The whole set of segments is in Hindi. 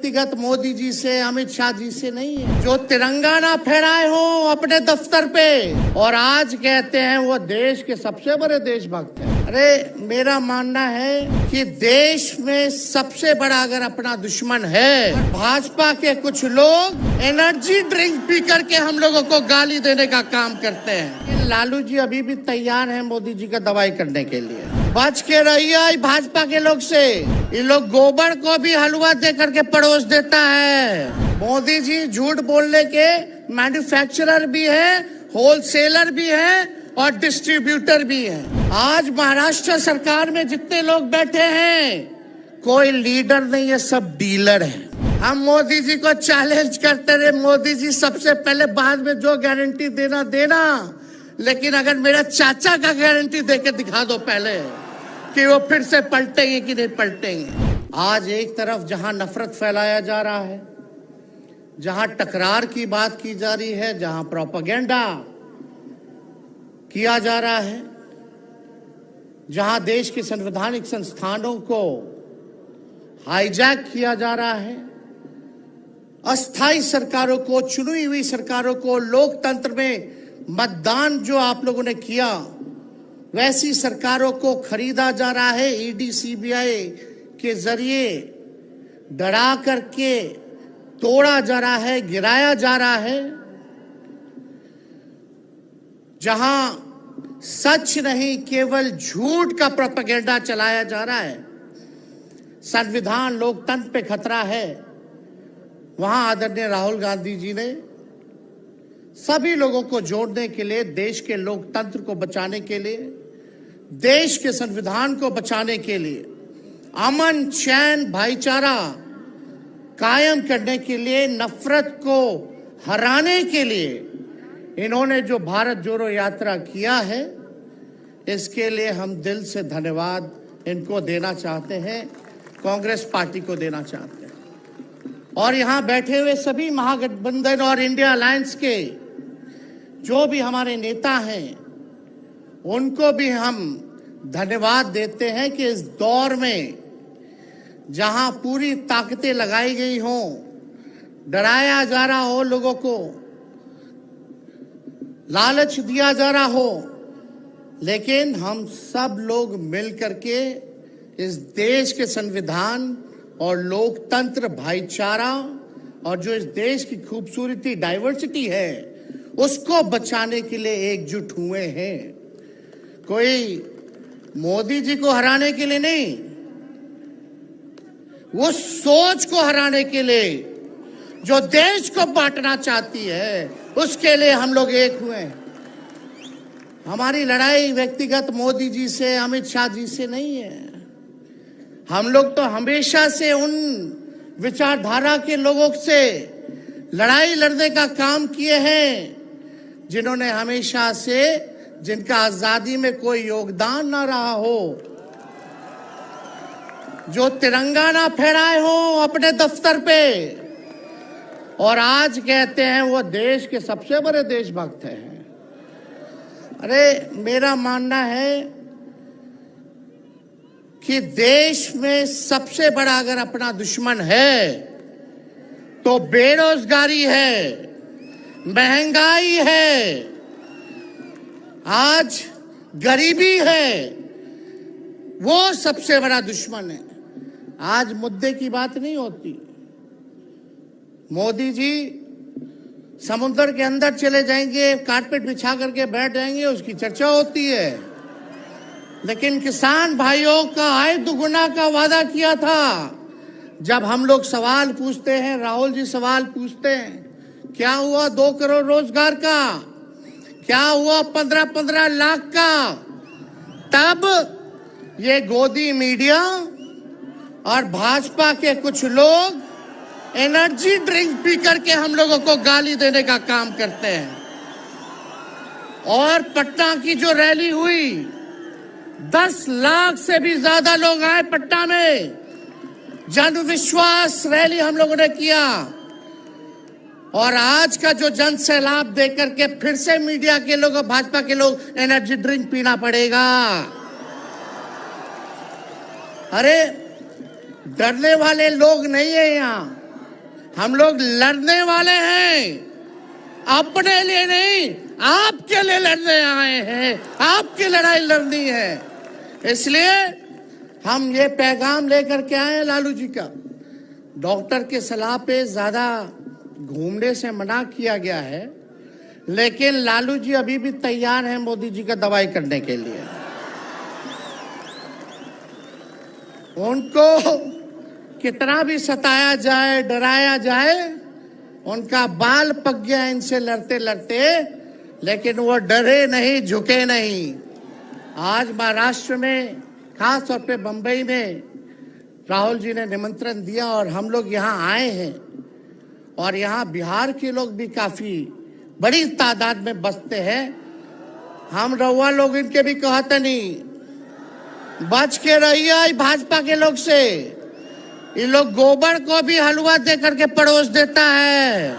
व्यक्तिगत मोदी जी से, अमित शाह जी से नहीं है। जो तिरंगा ना फहराए हो अपने दफ्तर पे और आज कहते हैं वो देश के सबसे बड़े देशभक्त हैं। अरे मेरा मानना है कि देश में सबसे बड़ा अगर अपना दुश्मन है, भाजपा के कुछ लोग एनर्जी ड्रिंक पी करके हम लोगों को गाली देने का काम करते हैं। लालू जी अभी भी तैयार हैं मोदी जी का दवाई करने के लिए। बच के रहिए भाजपा के लोग से। ये लोग गोबर को भी हलवा दे करके परोस देता है। मोदी जी झूठ बोलने के मैन्युफैक्चरर भी है, होलसेलर भी है और डिस्ट्रीब्यूटर भी है। आज महाराष्ट्र सरकार में जितने लोग बैठे हैं कोई लीडर नहीं है, सब डीलर है। हम मोदी जी को चैलेंज करते रहे, मोदी जी सबसे पहले बाद में जो गारंटी देना, लेकिन अगर मेरा चाचा का गारंटी देके दिखा दो पहले कि वो फिर से पलटेंगे कि नहीं पलटेंगे। आज एक तरफ जहां नफरत फैलाया जा रहा है, जहां टकरार की बात की जा रही है, जहां प्रोपेगेंडा किया जा रहा है, जहां देश के संवैधानिक संस्थानों को हाईजैक किया जा रहा है, अस्थाई सरकारों को, चुनी हुई सरकारों को, लोकतंत्र में मतदान जो आप लोगों ने किया वैसी सरकारों को खरीदा जा रहा है। ईडी सीबीआई के जरिए डरा करके तोड़ा जा रहा है, गिराया जा रहा है। जहां सच नहीं केवल झूठ का प्रोपेगेंडा चलाया जा रहा है, संविधान लोकतंत्र पे खतरा है, वहां आदरणीय राहुल गांधी जी ने सभी लोगों को जोड़ने के लिए, देश के लोकतंत्र को बचाने के लिए, देश के संविधान को बचाने के लिए, अमन चैन भाईचारा कायम करने के लिए, नफरत को हराने के लिए इन्होंने जो भारत जोड़ो यात्रा किया है, इसके लिए हम दिल से धन्यवाद इनको देना चाहते हैं, कांग्रेस पार्टी को देना चाहते हैं। और यहां बैठे हुए सभी महागठबंधन और इंडिया अलायंस के जो भी हमारे नेता हैं, उनको भी हम धन्यवाद देते हैं कि इस दौर में जहां पूरी ताकतें लगाई गई हों, डराया जा रहा हो, लोगों को लालच दिया जा रहा हो, लेकिन हम सब लोग मिल करके इस देश के संविधान और लोकतंत्र, भाईचारा और जो इस देश की खूबसूरती, डाइवर्सिटी है, उसको बचाने के लिए एकजुट हुए हैं। कोई मोदी जी को हराने के लिए नहीं, वो सोच को हराने के लिए जो देश को बांटना चाहती है, उसके लिए हम लोग एक हुए हैं। हमारी लड़ाई व्यक्तिगत मोदी जी से, अमित शाह जी से नहीं है। हम लोग तो हमेशा से उन विचारधारा के लोगों से लड़ाई लड़ने का काम किए हैं जिन्होंने हमेशा से, जिनका आजादी में कोई योगदान ना रहा हो, जो तिरंगा ना फहराए हो अपने दफ्तर पे और आज कहते हैं वो देश के सबसे बड़े देशभक्त हैं। अरे मेरा मानना है कि देश में सबसे बड़ा अगर अपना दुश्मन है तो बेरोजगारी है, महंगाई है, आज गरीबी है, वो सबसे बड़ा दुश्मन है। आज मुद्दे की बात नहीं होती। मोदी जी समुद्र के अंदर चले जाएंगे, कारपेट बिछा करके बैठ जाएंगे, उसकी चर्चा होती है। लेकिन किसान भाइयों का आय दुगुना का वादा किया था। जब हम लोग सवाल पूछते हैं, राहुल जी सवाल पूछते हैं, क्या हुआ 2 करोड़ रोजगार का, क्या हुआ 15-15 लाख का, तब ये गोदी मीडिया और भाजपा के कुछ लोग एनर्जी ड्रिंक पी करके हम लोगों को गाली देने का काम करते हैं। और पटना की जो रैली हुई, 10 लाख से भी ज्यादा लोग आए पटना में, जन विश्वास रैली हम लोगों ने किया। और आज का जो जन सैलाब देकर के फिर से मीडिया के लोग, भाजपा के लोग एनर्जी ड्रिंक पीना पड़ेगा। अरे डरने वाले लोग नहीं है यहाँ। हम लोग लड़ने वाले हैं, अपने लिए नहीं, आपके लिए लड़ने आए हैं, आपकी लड़ाई लड़नी है। इसलिए हम ये पैगाम लेकर के आए हैं लालू जी का। डॉक्टर के सलाह पे ज्यादा घूमने से मना किया गया है, लेकिन लालू जी अभी भी तैयार हैं मोदी जी का दवाई करने के लिए। उनको कितना भी सताया जाए, डराया जाए, उनका बाल पक गया इनसे लड़ते लड़ते, लेकिन वो डरे नहीं, झुके नहीं। आज महाराष्ट्र में, खास तौर पे बंबई में राहुल जी ने निमंत्रण दिया और हम लोग यहाँ आए हैं। और यहाँ बिहार के लोग भी काफी बड़ी तादाद में बसते हैं। हम रउआ लोग इनके भी कहते नहीं, बच के रहिए भाजपा के लोग से। ये लोग गोबर को भी हलवा दे करके परोस देता है,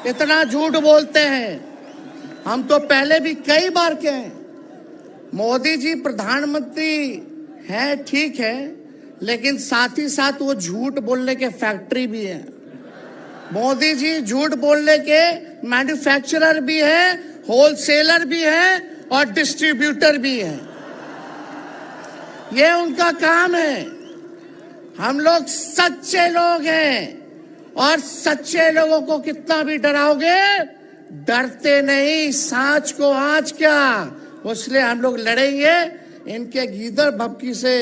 इतना झूठ बोलते हैं। हम तो पहले भी कई बार के हैं, मोदी जी प्रधानमंत्री हैं, ठीक है, लेकिन साथ ही साथ वो झूठ बोलने के फैक्ट्री भी है। मोदी जी झूठ बोलने के मैन्युफैक्चरर भी है, होलसेलर भी है और डिस्ट्रीब्यूटर भी है। ये उनका काम है। हम लोग सच्चे लोग हैं और सच्चे लोगों को कितना भी डराओगे, डरते नहीं, सांच को आँच क्या। इसलिए हम लोग लड़ेंगे। इनके गीदड़ भपकी से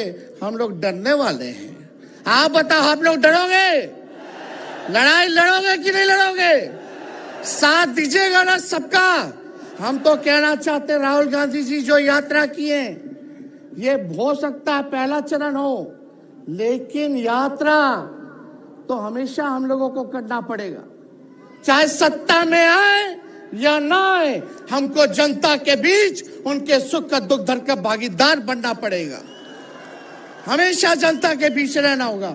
हम लोग डरने वाले हैं। आप बताओ, आप लोग डरोगे? लड़ाई लड़ोगे कि नहीं लड़ोगे? साथ दीजिएगा ना सबका? हम तो कहना चाहते, राहुल गांधी जी जो यात्रा किए, ये हो सकता है पहला चरण हो, लेकिन यात्रा तो हमेशा हम लोगों को करना पड़ेगा। चाहे सत्ता में आए या ना आए, हमको जनता के बीच उनके सुख का दुख दर्द का भागीदार बनना पड़ेगा। हमेशा जनता के बीच रहना होगा,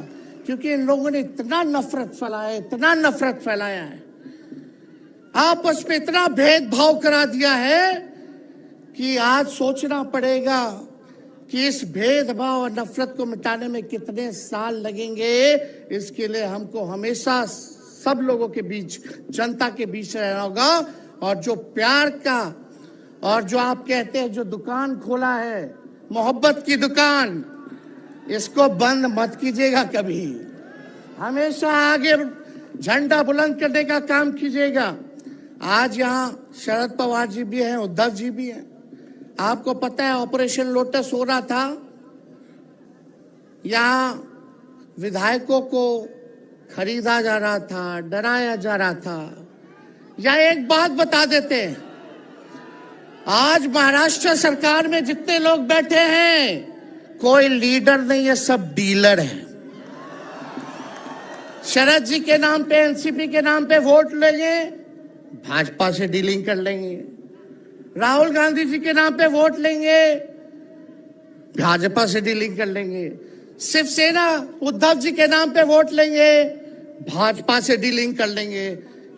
क्योंकि इन लोगों ने इतना नफरत फैलाया, इतना नफरत फैलाया है, आपस में इतना भेदभाव करा दिया है कि आज सोचना पड़ेगा कि इस भेदभाव और नफरत को मिटाने में कितने साल लगेंगे। इसके लिए हमको हमेशा सब लोगों के बीच, जनता के बीच रहना होगा। और जो प्यार का, और जो आप कहते हैं जो दुकान खोला है, मोहब्बत की दुकान, इसको बंद मत कीजिएगा कभी। हमेशा आगे झंडा बुलंद करने का काम कीजिएगा। आज यहाँ शरद पवार जी भी हैं, उद्धव जी भी हैं। आपको पता है ऑपरेशन लोटस हो रहा था, यहाँ विधायकों को खरीदा जा रहा था, डराया जा रहा था। या एक बात बता देते हैं, आज महाराष्ट्र सरकार में जितने लोग बैठे हैं, कोई लीडर नहीं है, सब डीलर है। शरद जी के नाम पे, एनसीपी के नाम पे वोट लेंगे, भाजपा से डीलिंग कर लेंगे। राहुल गांधी जी के नाम पे वोट लेंगे, भाजपा से डीलिंग कर लेंगे। शिवसेना उद्धव जी के नाम पे वोट लेंगे, भाजपा से डीलिंग कर लेंगे।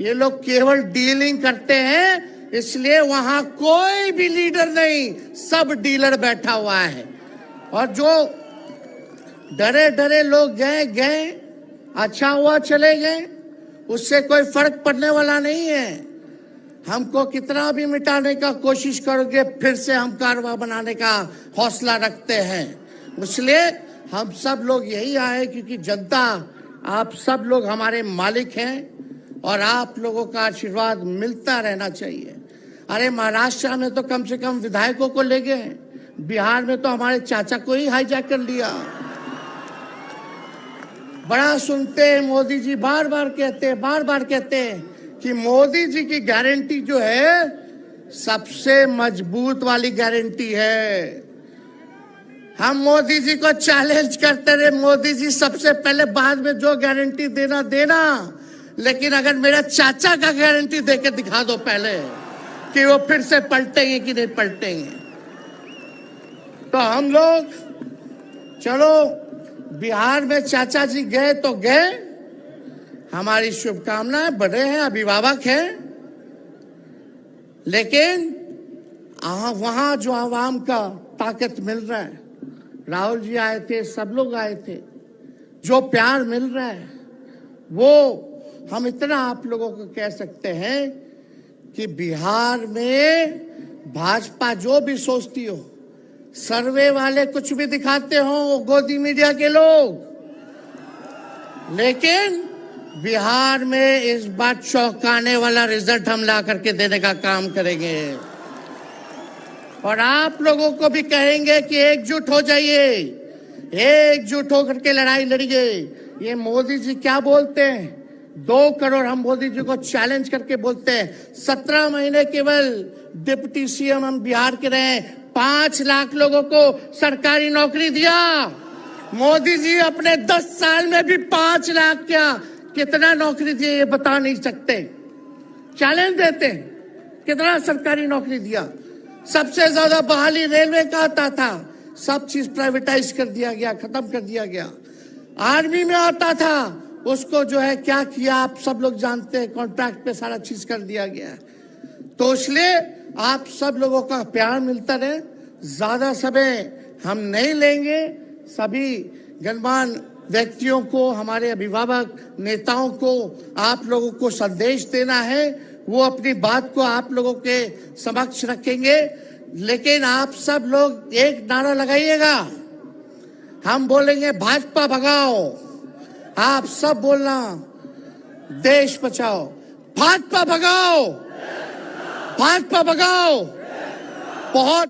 ये लोग केवल डीलिंग करते हैं, इसलिए वहां कोई भी लीडर नहीं, सब डीलर बैठा हुआ है। और जो डरे डरे लोग गए, अच्छा हुआ चले गए, उससे कोई फर्क पड़ने वाला नहीं है। हमको कितना भी मिटाने का कोशिश करोगे, फिर से हम कारवा बनाने का हौसला रखते हैं। इसलिए हम सब लोग यही आए, क्योंकि जनता, आप सब लोग हमारे मालिक हैं और आप लोगों का आशीर्वाद मिलता रहना चाहिए। अरे महाराष्ट्र में तो कम से कम विधायकों को ले गए, बिहार में तो हमारे चाचा को ही हाईजैक कर लिया। बड़ा सुनते हैं, मोदी जी बार बार कहते हैं कि मोदी जी की गारंटी जो है सबसे मजबूत वाली गारंटी है। हम मोदी जी को चैलेंज करते रहे, मोदी जी सबसे पहले, बाद में जो गारंटी देना, लेकिन अगर मेरा चाचा का गारंटी देके दिखा दो पहले कि वो फिर से पलटेंगे कि नहीं पलटेंगे। तो हम लोग, चलो बिहार में चाचा जी गए तो गए, हमारी शुभकामनाएं, बड़े हैं, अभिभावक हैं, लेकिन वहां जो आवाम का ताकत मिल रहा है, राहुल जी आए थे, सब लोग आए थे, जो प्यार मिल रहा है वो हम इतना आप लोगों को कह सकते हैं कि बिहार में भाजपा जो भी सोचती हो, सर्वे वाले कुछ भी दिखाते हो, गोदी मीडिया के लोग, लेकिन बिहार में इस बार चौंकाने वाला रिजल्ट हम ला करके देने का काम करेंगे। और आप लोगों को भी कहेंगे कि एकजुट हो जाइए, एकजुट होकर के लड़ाई लड़िए। ये मोदी जी क्या बोलते हैं, 2 करोड़ हम मोदी जी को चैलेंज करके बोलते हैं। 17 महीने केवल डिप्टी सीएम हम बिहार के रहे, 5 लाख लोगों को सरकारी नौकरी दिया। मोदी जी अपने 10 साल में भी 5 लाख क्या कितना नौकरी दिए ये बता नहीं सकते। चैलेंज देते हैं, कितना सरकारी नौकरी दिया। सबसे ज्यादा बहाली रेलवे का आता था, सब चीज प्राइवेटाइज कर दिया गया, खत्म कर दिया गया। आर्मी में आता था, उसको जो है क्या किया आप सब लोग जानते हैं, कॉन्ट्रैक्ट पे सारा चीज कर दिया गया। तो इसलिए आप सब लोगों का प्यार मिलता रहे। ज्यादा समय हम नहीं लेंगे। सभी गणमान्य व्यक्तियों को, हमारे अभिभावक नेताओं को आप लोगों को संदेश देना है, वो अपनी बात को आप लोगों के समक्ष रखेंगे। लेकिन आप सब लोग एक नारा लगाइएगा, हम बोलेंगे भाजपा भगाओ, आप सब बोलना देश बचाओ। भाजपा भगाओ, भाजपा भगाओ। बहुत